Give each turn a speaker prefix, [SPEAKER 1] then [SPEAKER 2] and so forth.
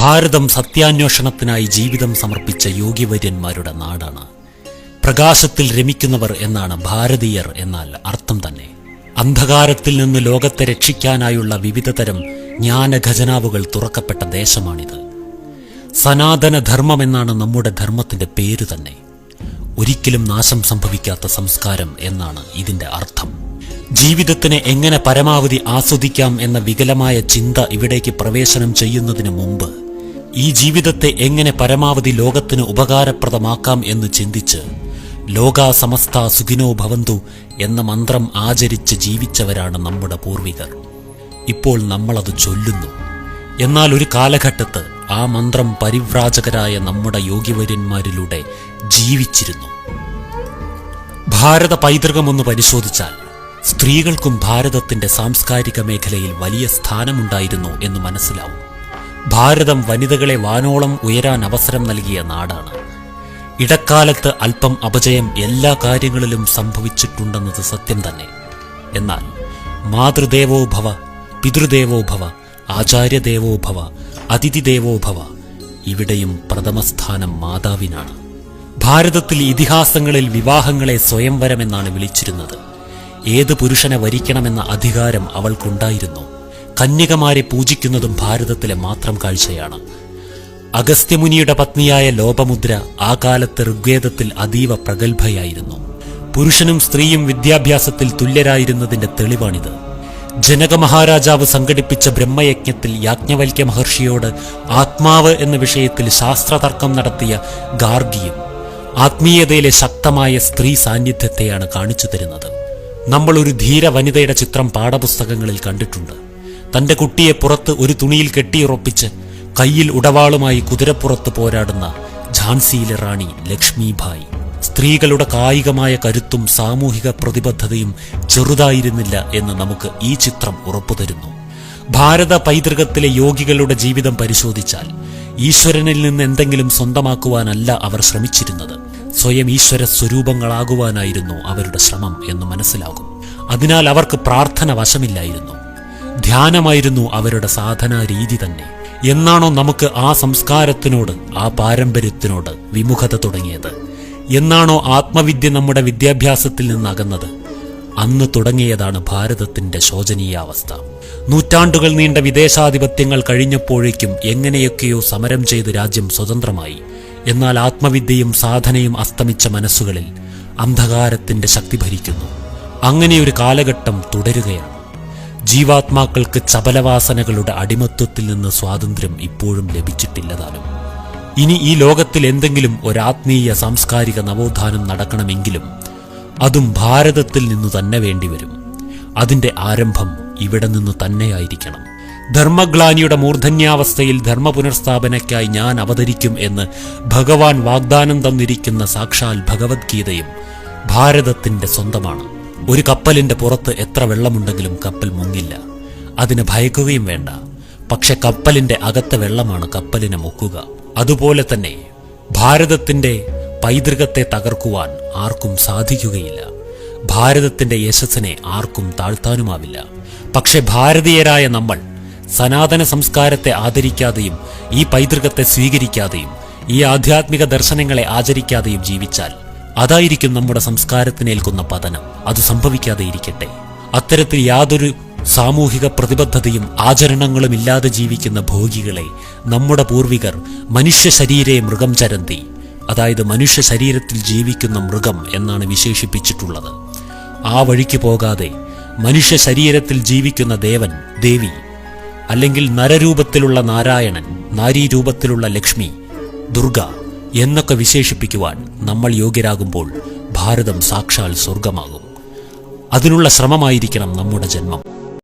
[SPEAKER 1] ഭാരതം സത്യാന്വേഷണത്തിനായി ജീവിതം സമർപ്പിച്ച യോഗിവര്യന്മാരുടെ നാടാണ്. പ്രകാശത്തിൽ രമിക്കുന്നവർ എന്നാണ് ഭാരതീയർ എന്നാൽ അർത്ഥം തന്നെ. അന്ധകാരത്തിൽ നിന്ന് ലോകത്തെ രക്ഷിക്കാനായുള്ള വിവിധതരം ജ്ഞാനഖജനാവുകൾ തുറക്കപ്പെട്ട ദേശമാണിത്. സനാതന ധർമ്മം എന്നാണ് നമ്മുടെ ധർമ്മത്തിന്റെ പേര് തന്നെ. ഒരിക്കലും നാശം സംഭവിക്കാത്ത സംസ്കാരം എന്നാണ് ഇതിന്റെ അർത്ഥം. ജീവിതത്തിനെ എങ്ങനെ പരമാവധി ആസ്വദിക്കാം എന്ന വികലമായ ചിന്ത ഇവിടേക്ക് പ്രവേശനം ചെയ്യുന്നതിന് മുമ്പ് ഈ ജീവിതത്തെ എങ്ങനെ പരമാവധി ലോകത്തിന് ഉപകാരപ്രദമാക്കാം എന്ന് ചിന്തിച്ച് ലോകാ സമസ്ത സുഖിനോ ഭവന്തു എന്ന മന്ത്രം ആചരിച്ച് ജീവിച്ചവരാണ് നമ്മുടെ പൂർവികർ. ഇപ്പോൾ നമ്മളത് ചൊല്ലുന്നു. എന്നാൽ ഒരു കാലഘട്ടത്ത് ആ മന്ത്രം പരിവ്രാജകരായ നമ്മുടെ യോഗിവര്യന്മാരിലൂടെ ജീവിച്ചിരുന്നു. ഭാരത പൈതൃകമൊന്ന് പരിശോധിച്ചാൽ സ്ത്രീകൾക്കും ഭാരതത്തിന്റെ സാംസ്കാരിക മേഖലയിൽ വലിയ സ്ഥാനമുണ്ടായിരുന്നു എന്ന് മനസ്സിലാവും. ഭാരതം വനിതകളെ വാനോളം ഉയരാൻ അവസരം നൽകിയ നാടാണ്. ഇടക്കാലത്ത് അല്പം അപജയം എല്ലാ കാര്യങ്ങളിലും സംഭവിച്ചിട്ടുണ്ടെന്നത് സത്യം തന്നെ. എന്നാൽ മാതൃദേവോ ഭവ, പിതൃദേവോ ഭവ, ആചാര്യദേവോ ഭവ, അതിഥിദേവോ ഭവ, ഇവിടെയും പ്രഥമസ്ഥാനം മാതാവിനാണ്. ഭാരതത്തിൽ ഇതിഹാസങ്ങളിൽ വിവാഹങ്ങളെ സ്വയംവരമെന്നാണ് വിളിച്ചിരുന്നത്. ഏത് പുരുഷനെ വരിക്കണമെന്ന അധികാരം അവൾക്കുണ്ടായിരുന്നു. കന്യകമാരെ പൂജിക്കുന്നതും ഭാരതത്തിലെ മാത്രം കാഴ്ചയാണ്. അഗസ്ത്യമുനിയുടെ പത്നിയായ ലോപമുദ്ര ആ കാലത്ത് ഋഗ്വേദത്തിൽ അതീവ പ്രഗത്ഭയായിരുന്നു. പുരുഷനും സ്ത്രീയും വിദ്യാഭ്യാസത്തിൽ തുല്യരായിരുന്നതിന്റെ തെളിവാണിത്. ജനക മഹാരാജാവ് സംഘടിപ്പിച്ച ബ്രഹ്മയജ്ഞത്തിൽ യാജ്ഞവൽക്യ മഹർഷിയോട് ആത്മാവ് എന്ന വിഷയത്തിൽ ശാസ്ത്രതർക്കം നടത്തിയ ഗാർഗിയും ആത്മീയതയിലെ ശക്തമായ സ്ത്രീ സാന്നിധ്യത്തെയാണ് കാണിച്ചു തരുന്നത്. നമ്മൾ ഒരു ധീര വനിതയുടെ ചിത്രം പാഠപുസ്തകങ്ങളിൽ കണ്ടിട്ടുണ്ട്. തന്റെ കുട്ടിയെ പുറത്ത് ഒരു തുണിയിൽ കെട്ടിയുറപ്പിച്ച് കയ്യിൽ ഉടവാളുമായി കുതിരപ്പുറത്ത് പോരാടുന്ന ഝാൻസിയിലെ റാണി ലക്ഷ്മിഭായ്. സ്ത്രീകളുടെ കായികമായ കരുത്തും സാമൂഹിക പ്രതിബദ്ധതയും ചെറുതായിരുന്നില്ല എന്ന് നമുക്ക് ഈ ചിത്രം ഉറപ്പുതരുന്നു. ഭാരത പൈതൃകത്തിലെ യോഗികളുടെ ജീവിതം പരിശോധിച്ചാൽ ഈശ്വരനിൽ നിന്ന് എന്തെങ്കിലും സ്വന്തമാക്കുവാനല്ല അവർ ശ്രമിച്ചിരുന്നത്, സ്വയം ഈശ്വര സ്വരൂപങ്ങളാകുവാനായിരുന്നു അവരുടെ ശ്രമം എന്ന് മനസ്സിലാകും. അതിനാൽ അവർക്ക് പ്രാർത്ഥന വശമില്ലായിരുന്നു. ധ്യാനമായിരുന്നു അവരുടെ സാധനാ രീതി തന്നെ. എന്നാണോ നമുക്ക് ആ സംസ്കാരത്തിനോട്, ആ പാരമ്പര്യത്തിനോട് വിമുഖത തുടങ്ങിയത്, എന്നാണോ ആത്മവിദ്യ നമ്മുടെ വിദ്യാഭ്യാസത്തിൽ നിന്നകന്നത്, അന്ന് തുടങ്ങിയതാണ് ഭാരതത്തിന്റെ ശോചനീയാവസ്ഥ. നൂറ്റാണ്ടുകൾ നീണ്ട വിദേശാധിപത്യങ്ങൾ കഴിഞ്ഞപ്പോഴേക്കും എങ്ങനെയൊക്കെയോ സമരം ചെയ്ത് രാജ്യം സ്വതന്ത്രമായി. എന്നാൽ ആത്മവിദ്യയും സാധനയും അസ്തമിച്ച മനസ്സുകളിൽ അന്ധകാരത്തിന്റെ ശക്തി ഭരിക്കുന്നു. അങ്ങനെയൊരു കാലഘട്ടം തുടരുകയാണ്. ജീവാത്മാക്കൾക്ക് ചപലവാസനകളുടെ അടിമത്വത്തിൽ നിന്ന് സ്വാതന്ത്ര്യം ഇപ്പോഴും ലഭിച്ചിട്ടില്ലതാനും. ഇനി ഈ ലോകത്തിൽ എന്തെങ്കിലും ഒരാത്മീയ സാംസ്കാരിക നവോത്ഥാനം നടക്കണമെങ്കിലും അതും ഭാരതത്തിൽ നിന്നു തന്നെ വേണ്ടിവരും. അതിന്റെ ആരംഭം ഇവിടെ നിന്നു തന്നെയായിരിക്കണം. ധർമ്മഗ്ലാനിയുടെ മൂർധന്യാവസ്ഥയിൽ ധർമ്മ പുനർസ്ഥാപനയ്ക്കായി ഞാൻ അവതരിക്കും എന്ന് ഭഗവാൻ വാഗ്ദാനം തന്നിരിക്കുന്ന സാക്ഷാൽ ഭഗവത്ഗീതയും ഭാരതത്തിന്റെ സ്വന്തമാണ്. ഒരു കപ്പലിന്റെ പുറത്ത് എത്ര വെള്ളമുണ്ടെങ്കിലും കപ്പൽ മുങ്ങില്ല. അതിന് ഭയക്കുകയും വേണ്ട. പക്ഷെ കപ്പലിന്റെ അകത്തെ വെള്ളമാണ് കപ്പലിനെ മുക്കുക. അതുപോലെ തന്നെ ഭാരതത്തിന്റെ പൈതൃകത്തെ തകർക്കുവാൻ ആർക്കും സാധിക്കുകയില്ല. ഭാരതത്തിന്റെ യശസ്സിനെ ആർക്കും താഴ്ത്താനുമാവില്ല. പക്ഷെ ഭാരതീയരായ നമ്മൾ സനാതന സംസ്കാരത്തെ ആദരിക്കാതെയും ഈ പൈതൃകത്തെ സ്വീകരിക്കാതെയും ഈ ആധ്യാത്മിക ദർശനങ്ങളെ ആചരിക്കാതെയും ജീവിച്ചാൽ അതായിരിക്കും നമ്മുടെ സംസ്കാരത്തിനേൽക്കുന്ന പതനം. അത് സംഭവിക്കാതെ ഇരിക്കട്ടെ. അത്തരത്തിൽ യാതൊരു സാമൂഹിക പ്രതിബദ്ധതയും ആചരണങ്ങളും ഇല്ലാതെ ജീവിക്കുന്ന ഭോഗികളെ നമ്മുടെ പൂർവികർ മനുഷ്യ ശരീരേ മൃഗം ചരന്തി, അതായത് മനുഷ്യ ശരീരത്തിൽ ജീവിക്കുന്ന മൃഗം എന്നാണ് വിശേഷിപ്പിച്ചിട്ടുള്ളത്. ആ വഴിക്ക് പോകാതെ മനുഷ്യ ശരീരത്തിൽ ജീവിക്കുന്ന ദേവൻ, ദേവി, അല്ലെങ്കിൽ നരരൂപത്തിലുള്ള നാരായണൻ, നാരീരൂപത്തിലുള്ള ലക്ഷ്മി, ദുർഗ എന്നൊക്കെ വിശേഷിപ്പിക്കുവാൻ നമ്മൾ യോഗ്യരാകുമ്പോൾ ഭാരതം സാക്ഷാൽ സ്വർഗമാകും. അതിനുള്ള ശ്രമമായിരിക്കണം നമ്മുടെ ജന്മം.